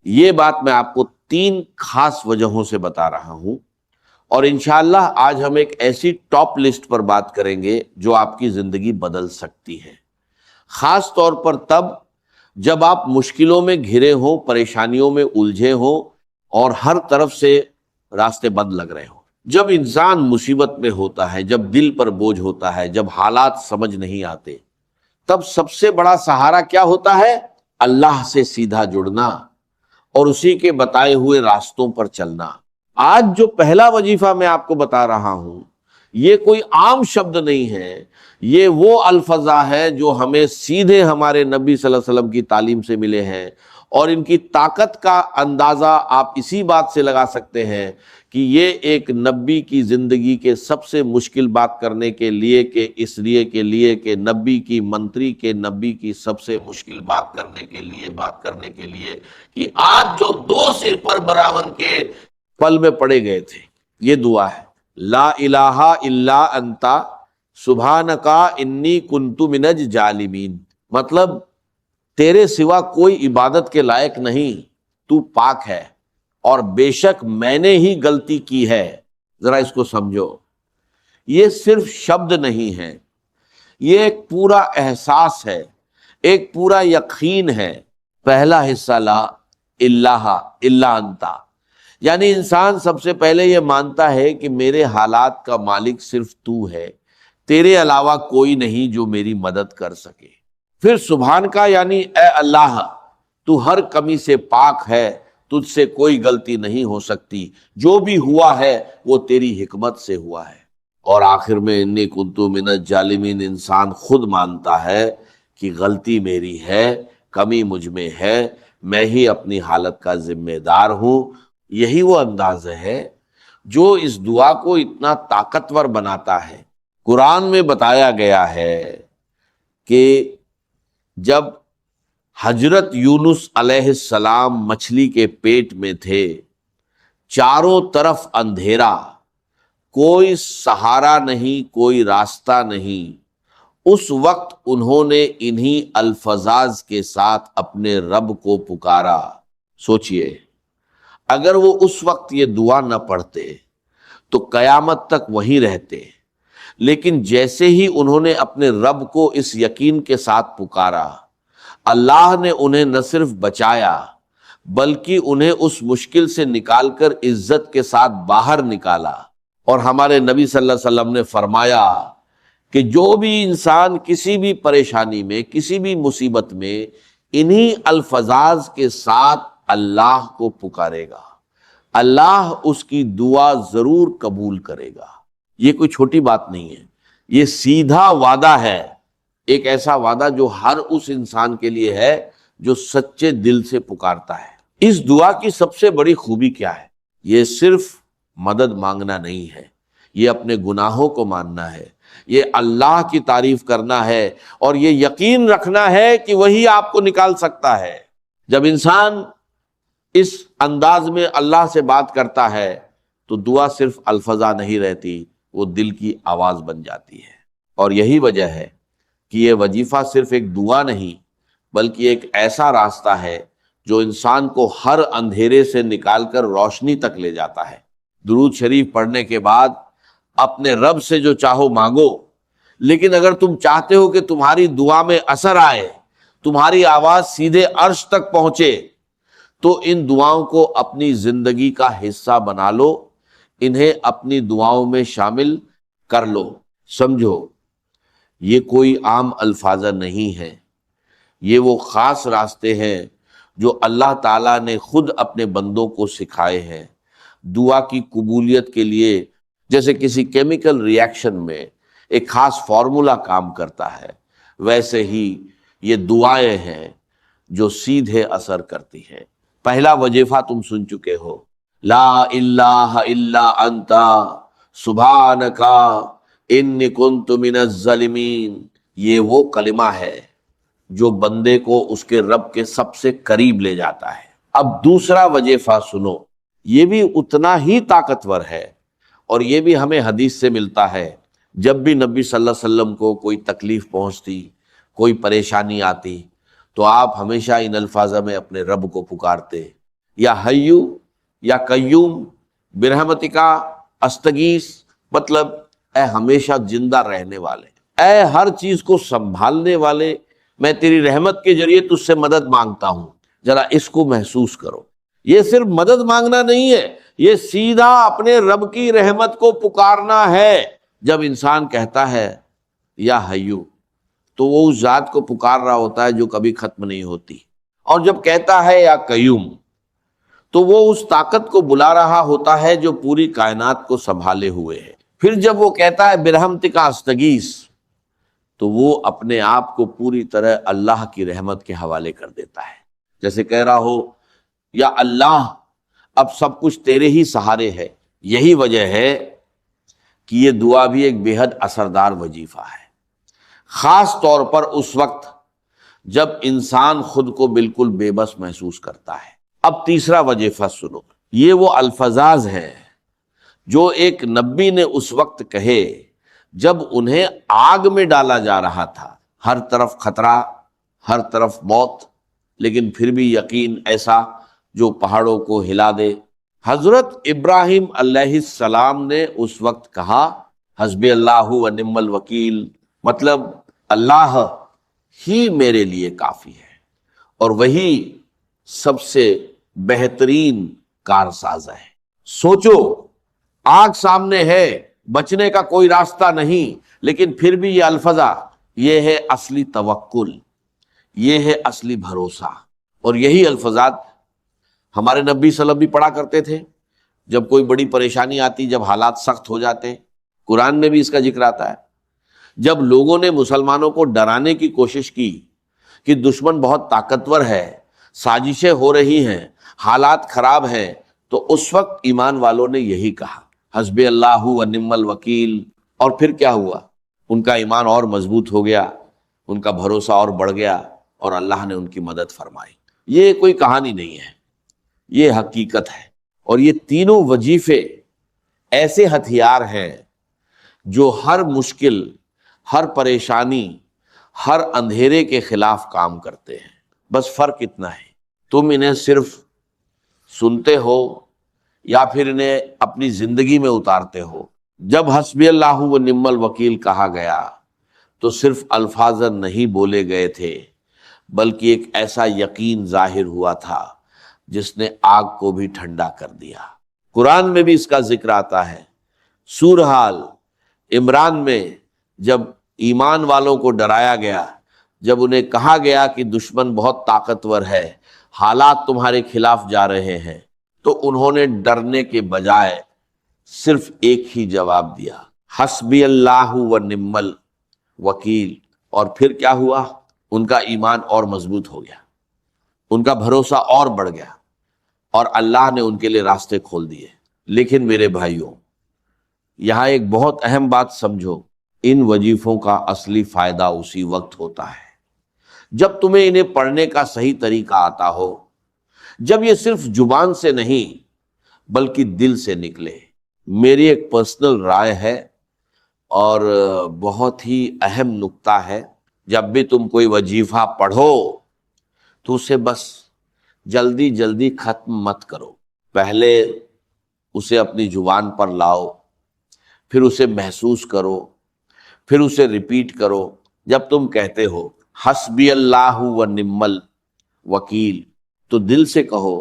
یہ بات میں آپ کو 3 خاص وجہوں سے بتا رہا ہوں، اور انشاءاللہ آج ہم ایک ایسی ٹاپ لسٹ پر بات کریں گے جو آپ کی زندگی بدل سکتی ہے، خاص طور پر تب جب آپ مشکلوں میں گھرے ہوں، پریشانیوں میں الجھے ہوں اور ہر طرف سے راستے بند لگ رہے ہوں۔ جب انسان مصیبت میں ہوتا ہے، جب دل پر بوجھ ہوتا ہے، جب حالات سمجھ نہیں آتے، تب سب سے بڑا سہارا کیا ہوتا ہے؟ اللہ سے سیدھا جڑنا اور اسی کے بتائے ہوئے راستوں پر چلنا۔ آج جو پہلا وظیفہ میں آپ کو بتا رہا ہوں، یہ کوئی عام شبد نہیں ہے، یہ وہ الفاظ ہے جو ہمیں سیدھے ہمارے نبی صلی اللہ علیہ وسلم کی تعلیم سے ملے ہیں، اور ان کی طاقت کا اندازہ آپ اسی بات سے لگا سکتے ہیں کہ یہ ایک نبی کی زندگی کے سب سے مشکل بات کرنے کے لیے کہ نبی کی منتری کے نبی کی سب سے مشکل بات کرنے کے لیے کہ آج جو 2 سر پر براون کے پل میں پڑے گئے تھے، یہ دعا ہے، لا الہ الا انت سبحانک انی کنت من الظالمین۔ مطلب تیرے سوا کوئی عبادت کے لائق نہیں، تو پاک ہے اور بے شک میں نے ہی غلطی کی ہے۔ ذرا اس کو سمجھو، یہ صرف شبد نہیں ہے، یہ ایک پورا احساس ہے، ایک پورا یقین ہے۔ پہلا حصہ لا الہ الا انت، یعنی انسان سب سے پہلے یہ مانتا ہے کہ میرے حالات کا مالک صرف تو ہے، تیرے علاوہ کوئی نہیں جو میری مدد کر سکے۔ پھر سبحان کا یعنی اے اللہ تو ہر کمی سے پاک ہے، تجھ سے کوئی غلطی نہیں ہو سکتی، جو بھی ہوا ہے وہ تیری حکمت سے ہوا ہے۔ اور آخر میں انی کنت من الظالمین، انسان خود مانتا ہے کہ غلطی میری ہے، کمی مجھ میں ہے، میں ہی اپنی حالت کا ذمہ دار ہوں۔ یہی وہ انداز ہے جو اس دعا کو اتنا طاقتور بناتا ہے۔ قرآن میں بتایا گیا ہے کہ جب حضرت یونس علیہ السلام مچھلی کے پیٹ میں تھے، چاروں طرف اندھیرا، کوئی سہارا نہیں، کوئی راستہ نہیں، اس وقت انہوں نے انہی الفاظ کے ساتھ اپنے رب کو پکارا۔ سوچئے، اگر وہ اس وقت یہ دعا نہ پڑھتے تو قیامت تک وہیں رہتے، لیکن جیسے ہی انہوں نے اپنے رب کو اس یقین کے ساتھ پکارا، اللہ نے انہیں نہ صرف بچایا بلکہ انہیں اس مشکل سے نکال کر عزت کے ساتھ باہر نکالا۔ اور ہمارے نبی صلی اللہ علیہ وسلم نے فرمایا کہ جو بھی انسان کسی بھی پریشانی میں، کسی بھی مصیبت میں انہی الفاظ کے ساتھ اللہ کو پکارے گا، اللہ اس کی دعا ضرور قبول کرے گا۔ یہ کوئی چھوٹی بات نہیں ہے، یہ سیدھا وعدہ ہے، ایک ایسا وعدہ جو ہر اس انسان کے لیے ہے جو سچے دل سے پکارتا ہے۔ اس دعا کی سب سے بڑی خوبی کیا ہے؟ یہ صرف مدد مانگنا نہیں ہے، یہ اپنے گناہوں کو ماننا ہے، یہ اللہ کی تعریف کرنا ہے، اور یہ یقین رکھنا ہے کہ وہی آپ کو نکال سکتا ہے۔ جب انسان اس انداز میں اللہ سے بات کرتا ہے تو دعا صرف الفاظ نہیں رہتی، وہ دل کی آواز بن جاتی ہے۔ اور یہی وجہ ہے کہ یہ وظیفہ صرف ایک دعا نہیں بلکہ ایک ایسا راستہ ہے جو انسان کو ہر اندھیرے سے نکال کر روشنی تک لے جاتا ہے۔ درود شریف پڑھنے کے بعد اپنے رب سے جو چاہو مانگو، لیکن اگر تم چاہتے ہو کہ تمہاری دعا میں اثر آئے، تمہاری آواز سیدھے عرش تک پہنچے، تو ان دعاؤں کو اپنی زندگی کا حصہ بنا لو، انہیں اپنی دعاؤں میں شامل کر لو۔ سمجھو، یہ کوئی عام الفاظ نہیں ہے، یہ وہ خاص راستے ہیں جو اللہ تعالیٰ نے خود اپنے بندوں کو سکھائے ہیں دعا کی قبولیت کے لیے۔ جیسے کسی کیمیکل ری ایکشن میں ایک خاص فارمولا کام کرتا ہے، ویسے ہی یہ دعائیں ہیں جو سیدھے اثر کرتی ہیں۔ پہلا وظیفہ تم سن چکے ہو، لا الہ الا انت سبحانک انی کنت من الظالمین۔ یہ وہ کلمہ ہے جو بندے کو اس کے رب کے سب سے قریب لے جاتا ہے۔ اب دوسرا وظیفہ سنو، یہ بھی اتنا ہی طاقتور ہے، اور یہ بھی ہمیں حدیث سے ملتا ہے۔ جب بھی نبی صلی اللہ علیہ وسلم کو کوئی تکلیف پہنچتی، کوئی پریشانی آتی، تو آپ ہمیشہ ان الفاظ میں اپنے رب کو پکارتے، یا حیو یا قیوم، برحمتکا استغیث، مطلب اے ہمیشہ زندہ رہنے والے، اے ہر چیز کو سنبھالنے والے، میں تیری رحمت کے ذریعے تجھ سے مدد مانگتا ہوں۔ ذرا اس کو محسوس کرو، یہ صرف مدد مانگنا نہیں ہے، یہ سیدھا اپنے رب کی رحمت کو پکارنا ہے۔ جب انسان کہتا ہے یا حیو تو وہ اس ذات کو پکار رہا ہوتا ہے جو کبھی ختم نہیں ہوتی، اور جب کہتا ہے یا قیوم تو وہ اس طاقت کو بلا رہا ہوتا ہے جو پوری کائنات کو سنبھالے ہوئے ہے۔ پھر جب وہ کہتا ہے برحمتک استغیث تو وہ اپنے آپ کو پوری طرح اللہ کی رحمت کے حوالے کر دیتا ہے، جیسے کہہ رہا ہو یا اللہ اب سب کچھ تیرے ہی سہارے ہے۔ یہی وجہ ہے کہ یہ دعا بھی ایک بے حد اثردار وظیفہ ہے، خاص طور پر اس وقت جب انسان خود کو بالکل بے بس محسوس کرتا ہے۔ اب تیسرا وظیفہ سنو، یہ وہ الفاظ ہیں جو ایک نبی نے اس وقت کہے جب انہیں آگ میں ڈالا جا رہا تھا، ہر طرف خطرہ، ہر طرف موت، لیکن پھر بھی یقین ایسا جو پہاڑوں کو ہلا دے۔ حضرت ابراہیم علیہ السلام نے اس وقت کہا حسبی اللہ و نعم الوکیل، مطلب اللہ ہی میرے لیے کافی ہے، اور وہی سب سے بہترین کارساز ہے۔ سوچو، آگ سامنے ہے، بچنے کا کوئی راستہ نہیں، لیکن پھر بھی یہ الفاظ، یہ ہے اصلی توکل، یہ ہے اصلی بھروسہ۔ اور یہی الفاظات ہمارے نبی صلی اللہ علیہ وسلم بھی پڑھا کرتے تھے جب کوئی بڑی پریشانی آتی، جب حالات سخت ہو جاتے۔ قرآن میں بھی اس کا ذکر آتا ہے، جب لوگوں نے مسلمانوں کو ڈرانے کی کوشش کی کہ دشمن بہت طاقتور ہے، سازشیں ہو رہی ہیں، حالات خراب ہیں، تو اس وقت ایمان والوں نے یہی کہا حسبی اللہ و نعم الوکیل۔ اور پھر کیا ہوا؟ ان کا ایمان اور مضبوط ہو گیا، ان کا بھروسہ اور بڑھ گیا، اور اللہ نے ان کی مدد فرمائی۔ یہ کوئی کہانی نہیں ہے، یہ حقیقت ہے۔ اور یہ تینوں وظیفے ایسے ہتھیار ہیں جو ہر مشکل، ہر پریشانی، ہر اندھیرے کے خلاف کام کرتے ہیں۔ بس فرق اتنا ہے، تم انہیں صرف سنتے ہو یا پھر انہیں اپنی زندگی میں اتارتے ہو۔ جب حسبی اللہ و نعم الوکیل کہا گیا تو صرف الفاظ نہیں بولے گئے تھے، بلکہ ایک ایسا یقین ظاہر ہوا تھا جس نے آگ کو بھی ٹھنڈا کر دیا۔ قرآن میں بھی اس کا ذکر آتا ہے، سورہ آل عمران میں جب ایمان والوں کو ڈرایا گیا، جب انہیں کہا گیا کہ دشمن بہت طاقتور ہے، حالات تمہارے خلاف جا رہے ہیں، تو انہوں نے ڈرنے کے بجائے صرف ایک ہی جواب دیا حسبی اللہ و نعم الوکیل۔ اور پھر کیا ہوا؟ ان کا ایمان اور مضبوط ہو گیا، ان کا بھروسہ اور بڑھ گیا، اور اللہ نے ان کے لیے راستے کھول دیے۔ لیکن میرے بھائیوں، یہاں ایک بہت اہم بات سمجھو، ان وظیفوں کا اصلی فائدہ اسی وقت ہوتا ہے جب تمہیں انہیں پڑھنے کا صحیح طریقہ آتا ہو، جب یہ صرف زبان سے نہیں بلکہ دل سے نکلے۔ میری ایک پرسنل رائے ہے اور بہت ہی اہم نکتہ ہے، جب بھی تم کوئی وظیفہ پڑھو تو اسے بس جلدی جلدی ختم مت کرو، پہلے اسے اپنی زبان پر لاؤ، پھر اسے محسوس کرو، پھر اسے ریپیٹ کرو۔ جب تم کہتے ہو حسبی اللہ و نعم الوکیل تو دل سے کہو،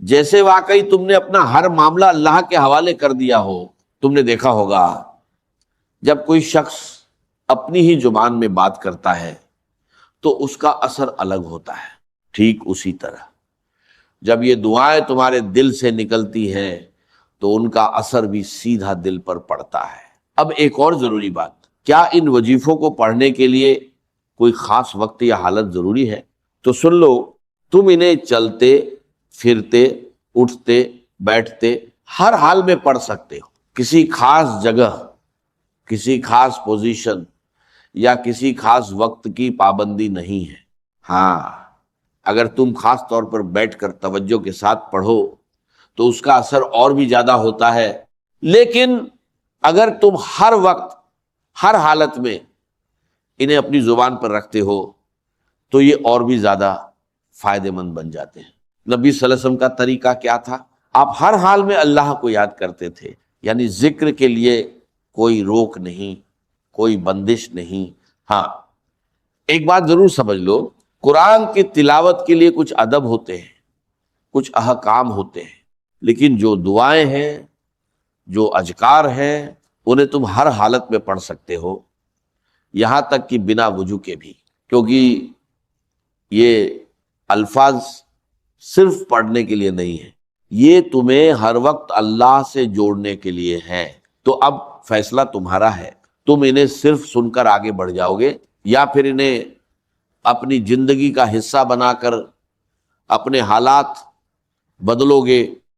جیسے واقعی تم نے اپنا ہر معاملہ اللہ کے حوالے کر دیا ہو۔ تم نے دیکھا ہوگا جب کوئی شخص اپنی ہی زبان میں بات کرتا ہے تو اس کا اثر الگ ہوتا ہے، ٹھیک اسی طرح جب یہ دعائیں تمہارے دل سے نکلتی ہیں تو ان کا اثر بھی سیدھا دل پر پڑتا ہے۔ اب ایک اور ضروری بات، کیا ان وظیفوں کو پڑھنے کے لیے کوئی خاص وقت یا حالت ضروری ہے؟ تو سن لو، تم انہیں چلتے پھرتے، اٹھتے بیٹھتے، ہر حال میں پڑھ سکتے ہو۔ کسی خاص جگہ، کسی خاص پوزیشن یا کسی خاص وقت کی پابندی نہیں ہے۔ ہاں، اگر تم خاص طور پر بیٹھ کر توجہ کے ساتھ پڑھو تو اس کا اثر اور بھی زیادہ ہوتا ہے، لیکن اگر تم ہر وقت، ہر حالت میں انہیں اپنی زبان پر رکھتے ہو تو یہ اور بھی زیادہ فائدہ مند بن جاتے ہیں۔ نبی صلی اللہ علیہ وسلم کا طریقہ کیا تھا؟ آپ ہر حال میں اللہ کو یاد کرتے تھے، یعنی ذکر کے لیے کوئی روک نہیں، کوئی بندش نہیں۔ ہاں ایک بات ضرور سمجھ لو، قرآن کی تلاوت کے لیے کچھ ادب ہوتے ہیں، کچھ احکام ہوتے ہیں، لیکن جو دعائیں ہیں، جو اذکار ہیں، انہیں تم ہر حالت میں پڑھ سکتے ہو، یہاں تک کہ بنا وضو کے بھی، کیونکہ یہ الفاظ صرف پڑھنے کے لیے نہیں ہے، یہ تمہیں ہر وقت اللہ سے جوڑنے کے لیے ہے۔ تو اب فیصلہ تمہارا ہے، تم انہیں صرف سن کر آگے بڑھ جاؤ گے یا پھر انہیں اپنی زندگی کا حصہ بنا کر اپنے حالات بدلو گے